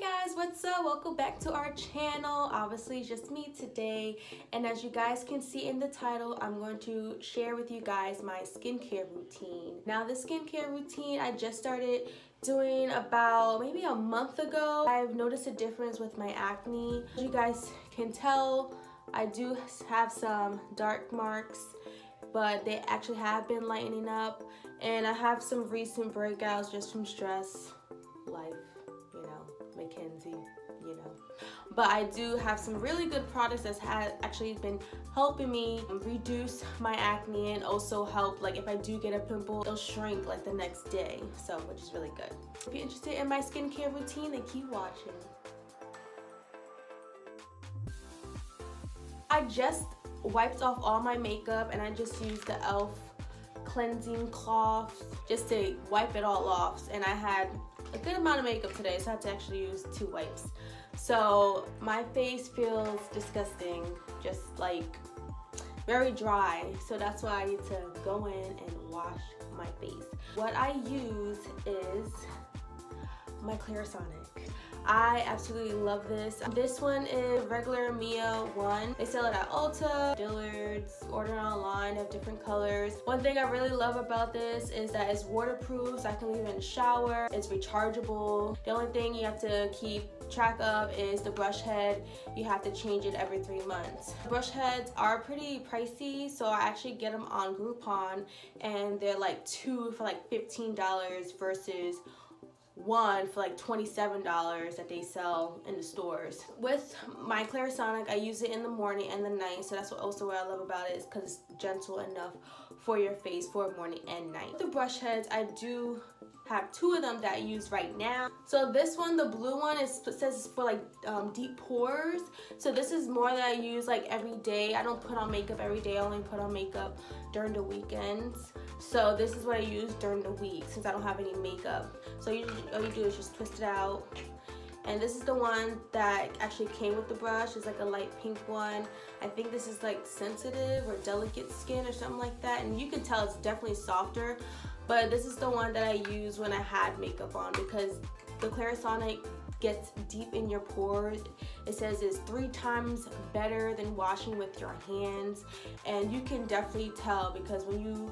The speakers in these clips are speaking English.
Guys, what's up? Welcome back to our channel. Obviously it's just me today, and as you guys can see in the title, I'm going to share with you guys my skincare routine. Now this skincare routine I just started doing about maybe a month ago. I've noticed a difference with my acne. As you guys can tell, I do have some dark marks, but they actually have been lightening up, and I have some recent breakouts just from stress, life, Makenzie, but I do have some really good products that has actually been helping me reduce my acne, and also help, like, if I do get a pimple, it'll shrink like the next day, so which is really good. If you're interested in my skincare routine, then keep watching. I just wiped off all my makeup, and I just used the e.l.f. cleansing cloth just to wipe it all off, and I had a good amount of makeup today, so I had to actually use 2 wipes. So my face feels disgusting, just like very dry, so that's why I need to go in and wash my face. What I use is my Clarisonic. I absolutely love this. This one is regular Mia 1. They sell it at Ulta, Dillard's, order online, they have different colors. One thing I really love about this is that it's waterproof, so I can leave it in the shower. It's rechargeable. The only thing you have to keep track of is the brush head. You have to change it every 3 months. Brush heads are pretty pricey, so I actually get them on Groupon, and they're like 2 for like $15 versus 1 for like $27 that they sell in the stores. With my Clarisonic, I use it in the morning and the night, so that's also what I love about it, is because it's gentle enough for your face for morning and night. The brush heads, I do have 2 of them that I use right now. So this one, the blue one, it says it's for like deep pores. So this is more that I use like every day. I don't put on makeup every day. I only put on makeup during the weekends. So this is what I use during the week since I don't have any makeup. So all you do is just twist it out. And this is the one that actually came with the brush. It's like a light pink one. I think this is like sensitive or delicate skin or something like that. And you can tell it's definitely softer. But this is the one that I use when I had makeup on, because the Clarisonic gets deep in your pores. It says it's 3 times better than washing with your hands, and you can definitely tell, because when you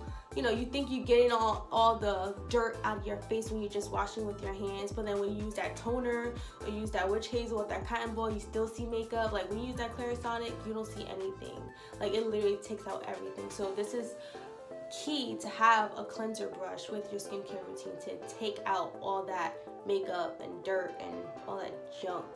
think you're getting all the dirt out of your face when you're just washing with your hands, but then when you use that toner or use that witch hazel with that cotton ball, you still see makeup. Like when you use that Clarisonic, you don't see anything. Like it literally takes out everything. So this is key, to have a cleanser brush with your skincare routine to take out all that makeup and dirt and all that junk,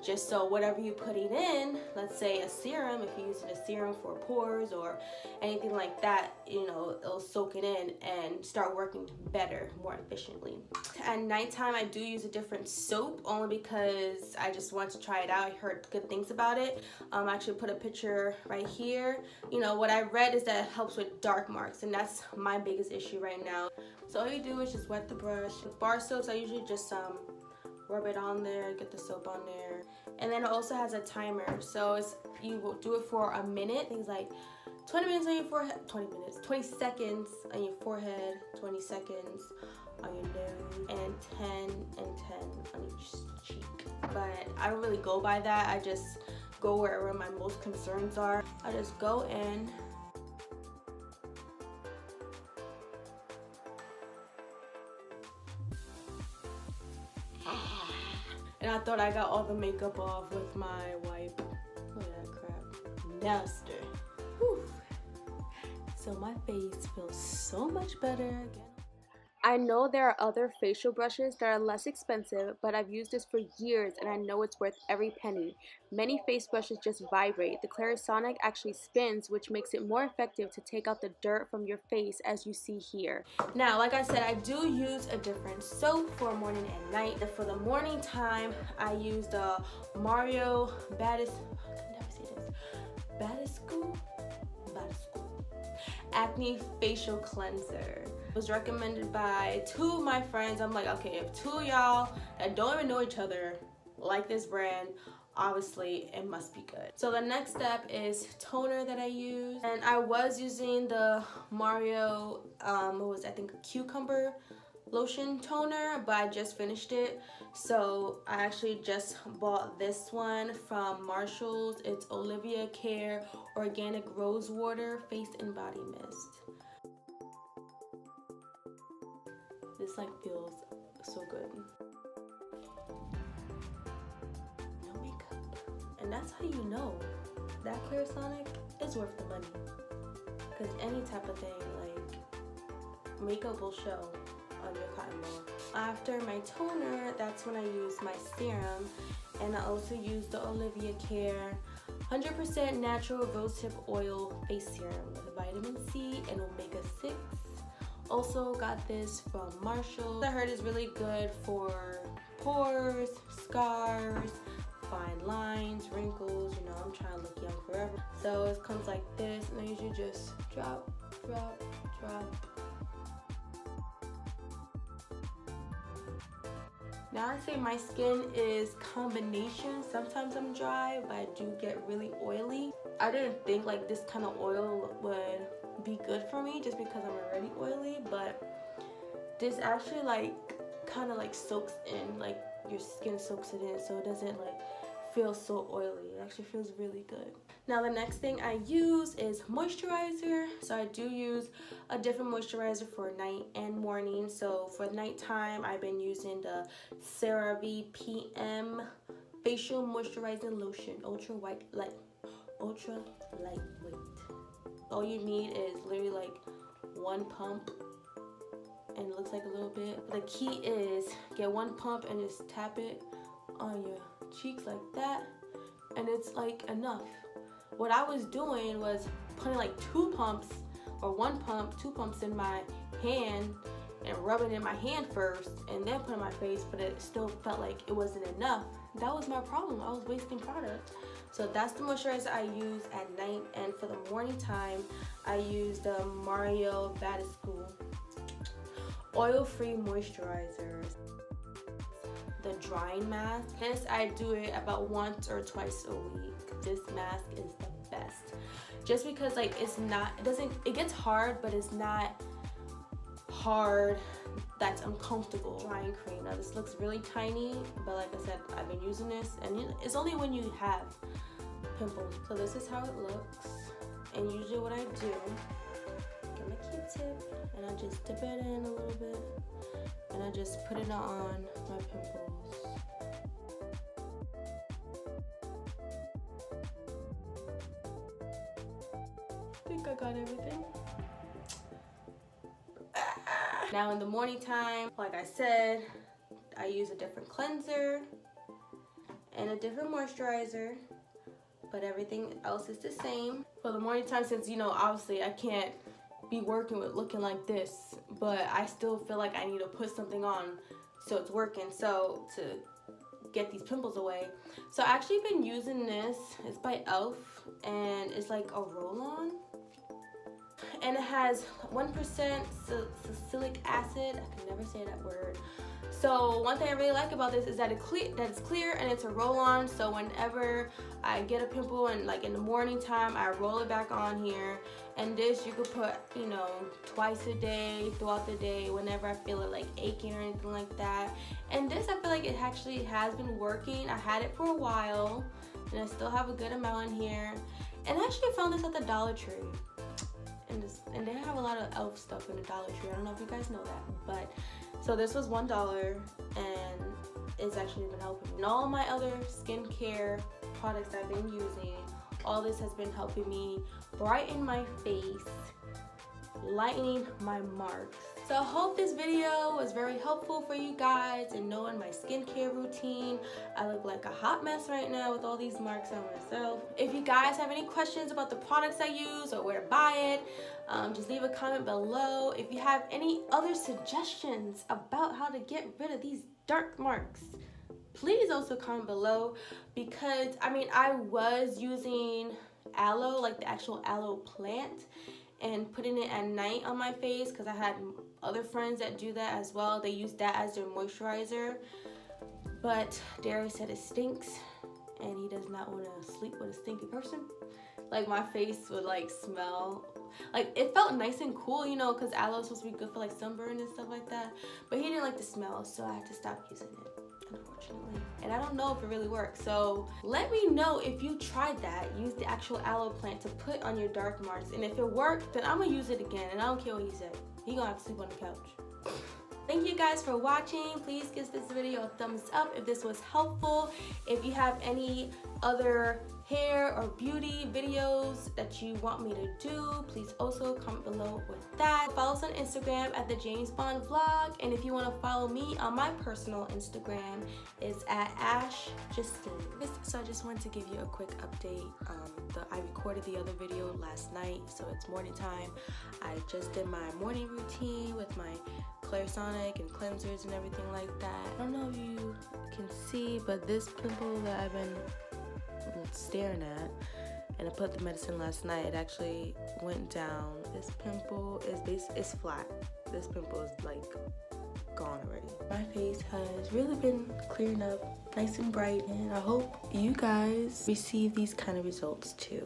just so whatever you're putting in, let's say a serum, if you're using a serum for pores or anything like that, it'll soak it in and start working better, more efficiently. At nighttime, I do use a different soap, only because I just want to try it out. I heard good things about it. I actually put a picture right here. What I read is that it helps with dark marks, and that's my biggest issue right now. So all you do is just wet the brush. With bar soaps, I usually just rub it on there, get the soap on there. And then it also has a timer, so you will do it for a minute. Things like 20 minutes on your forehead, 20 seconds on your forehead, 20 seconds on your nose, and 10 and 10 on each cheek. But I don't really go by that. I just go wherever my most concerns are. I just go in, and I thought I got all the makeup off with my wipe. Look at that crap. Nasty. Whew. So my face feels so much better again. I know there are other facial brushes that are less expensive, but I've used this for years and I know it's worth every penny. Many face brushes just vibrate. The Clarisonic actually spins, which makes it more effective to take out the dirt from your face, as you see here. Now, like I said, I do use a different soap for morning and night. For the morning time, I use the Mario Acne Facial Cleanser. It was recommended by 2 of my friends. I'm like, okay, if 2 of y'all that don't even know each other like this brand, obviously it must be good. So the next step is toner that I use, and I was using the Mario I think cucumber lotion toner, but I just finished it. So I actually just bought this one from Marshall's. It's Olivia Care Organic Rose Water Face and Body Mist. This like feels so good. No makeup. And that's how you know that Clarisonic is worth the money. Because any type of thing, like, makeup will show on your cotton ball. After my toner, that's when I use my serum, and I also use the Olivia Care 100% natural rosehip oil face serum with vitamin C and omega-6. Also got this from Marshall. I heard it's really good for pores, scars, fine lines, wrinkles. You know, I'm trying to look young forever. So it comes like this, and I usually just drop, drop, drop. Now I say my skin is combination. Sometimes I'm dry, but I do get really oily. I didn't think like this kind of oil would be good for me just because I'm already oily, but this actually like kind of like soaks in, like your skin soaks it in, so it doesn't like feel so oily. It actually feels really good. Now the next thing I use is moisturizer. So I do use a different moisturizer for night and morning. So for nighttime, I've been using the CeraVe PM Facial Moisturizing Lotion, ultra lightweight. All you need is literally like one pump, and it looks like a little bit. The key is get one pump and just tap it on your cheeks like that, and it's like enough. What I was doing was putting like two pumps in my hand and rubbing in my hand first and then putting my face, but it still felt like it wasn't enough. That was my problem. I was wasting product. So that's the moisturizer I use at night, and for the morning time I use the Mario Badescu oil-free moisturizer. The drying mask. This I do it about once or twice a week. This mask is the best. Just because like it gets hard, but it's not hard that's uncomfortable. Drying cream. Now this looks really tiny, but like I said, I've been using this, and it's only when you have pimples. So this is how it looks. And usually what I do, get my Q-tip and I just dip it in a little bit, and I just put it on my pimples. I think I got everything. Now in the morning time, like I said, I use a different cleanser and a different moisturizer, but everything else is the same. For the morning time, since you know, obviously I can't be working with looking like this, but I still feel like I need to put something on so it's working, so to get these pimples away. So I actually been using this. It's by e.l.f. and it's like a roll-on, and it has 1% salicylic acid. I can never say that word. So one thing I really like about this is that it's clear and it's a roll-on. So whenever I get a pimple and like in the morning time, I roll it back on here. And this you could put, you know, twice a day, throughout the day, whenever I feel it like aching or anything like that. And this, I feel like it actually has been working. I had it for a while, and I still have a good amount in here. And I actually found this at the Dollar Tree. And they have a lot of e.l.f. stuff in the Dollar Tree. I don't know if you guys know that, but so this was $1, and it's actually been helping me. And all my other skincare products I've been using, all this has been helping me brighten my face, lightening my marks. So I hope this video was very helpful for you guys in knowing my skincare routine. I look like a hot mess right now with all these marks on myself. If you guys have any questions about the products I use or where to buy it, just leave a comment below. If you have any other suggestions about how to get rid of these dark marks, please also comment below, because I mean, I was using aloe, like the actual aloe plant, and putting it at night on my face because I had other friends that do that as well. They use that as their moisturizer, but Darius said it stinks and he does not want to sleep with a stinky person. like my face would like smell. Like it felt nice and cool, you know, because aloe is supposed to be good for like sunburn and stuff like that. But he didn't like the smell, so I had to stop using it, unfortunately. And I don't know if it really works. So let me know if you tried that. Use the actual aloe plant to put on your dark marks. And if it worked, then I'm gonna use it again. And I don't care what he said. He gonna have to sleep on the couch. Thank you guys for watching. Please give this video a thumbs up if this was helpful. If you have any other hair or beauty videos that you want me to do, please also comment below with that. Follow us on Instagram at the James Bond Vlog, and if you want to follow me on my personal Instagram, it's at AshJustine. So I just wanted to give you a quick update. I recorded the other video last night, so it's morning time. I just did my morning routine with my Clarisonic and cleansers and everything like that. I don't know if you can see, but this pimple that I've been staring at, and I put the medicine last night, it actually went down. This pimple is flat. This pimple is like gone already. My face has really been clearing up nice and bright, and I hope you guys receive these kind of results too.